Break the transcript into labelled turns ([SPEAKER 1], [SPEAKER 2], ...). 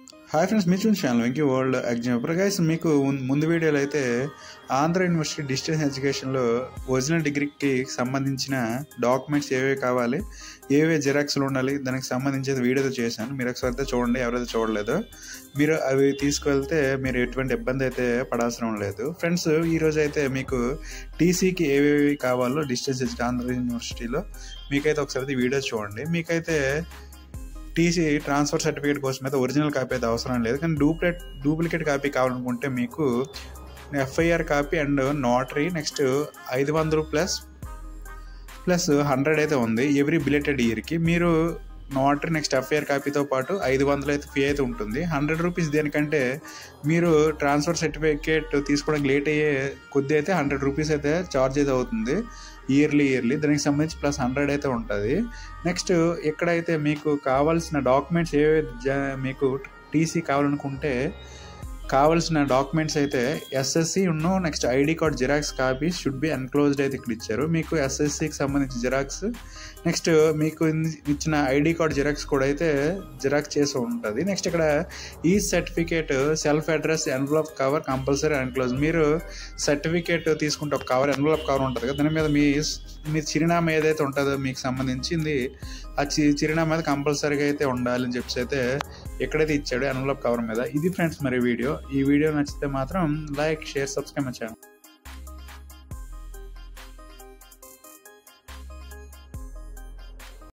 [SPEAKER 1] Hi friends, మీ చూసిన channel Venky world exam guys. మీకు ముందు వీడియోలో అయితే ఆంధ్ర యూనివర్సిటీ డిస్టెన్స్ ఎడ్యుకేషన్లో ఒరిజినల్ డిగ్రీకి సంబంధించిన డాక్యుమెంట్స్ ఏవేవి కావాలి, ఏవే జిరాక్స్లు ఉండాలి, దానికి సంబంధించి వీడియోతో చేశాను. మీరు ఒకసారి చూడండి, ఎవరైతే చూడలేదో మీరు అవి తీసుకువెళ్తే మీరు ఎటువంటి ఇబ్బంది అయితే పడాల్సిన లేదు. ఫ్రెండ్స్, ఈరోజు అయితే మీకు టీసీకి ఏవేవి కావాలో డిస్టెన్స్ ఎడ్యుకేషన్ ఆంధ్ర యూనివర్సిటీలో మీకైతే ఒకసారి వీడియో చూడండి. మీకైతే టీసీ ట్రాన్స్ఫర్ సర్టిఫికేట్ కోసం అయితే ఒరిజినల్ కాపీ అయితే అవసరం లేదు, కానీ డూప్లికేట్ కాపీ కావాలనుకుంటే మీకు FIR copy and notary next 500 plus 100 అయితే ఉంది ఎవ్రీ బిలేటెడ్ ఇయర్కి. మీరు నోటరీ నెక్స్ట్ ఎఫ్ఐఆర్ కాపీతో పాటు 500 అయితే ఫీ అయితే ఉంటుంది. 100 రూపీస్ దేనికంటే మీరు ట్రాన్స్ఫర్ సర్టిఫికేట్ తీసుకోవడానికి లేట్ అయ్యే కొద్ది అయితే 100 రూపీస్ అయితే ఛార్జ్ అయితే అవుతుంది ఇయర్లీ. దానికి సంబంధించి ప్లస్ 100 అయితే ఉంటుంది. నెక్స్ట్ ఎక్కడైతే మీకు కావాల్సిన డాక్యుమెంట్స్ మీకు టీసీ కావాలనుకుంటే కావాల్సిన డాక్యుమెంట్స్ అయితే SSC next ID card xerox copy should be enclosed అయితే ఇక్కడ ఇచ్చారు. మీకు ఎస్ఎస్సికి సంబంధించి జిరాక్స్ నెక్స్ట్ మీకు ఇచ్చిన ఐడి కార్డ్ జిరాక్స్ కూడా అయితే జిరాక్స్ చేసి ఉంటుంది. నెక్స్ట్ ఇక్కడ ఈ certificate self address envelope cover compulsory enclose. మీరు సర్టిఫికేట్ తీసుకుంటే ఒక కవర్ ఎన్వలప్ కవర్ ఉంటుంది కదా, దాని మీద మీ చిరునామా ఏదైతే ఉంటుందో మీకు సంబంధించింది ఆ చిరునామా మీద కంపల్సరీగా అయితే ఉండాలని చెప్పేసి అయితే ఎక్కడైతే ఇచ్చాడో ఎన్వలప్ కవర్ మీద. ఇది ఫ్రెండ్స్ మరి వీడియో. ఈ వీడియో నచ్చితే మాత్రం లైక్, షేర్, సబ్స్క్రైబ్ చేయండి.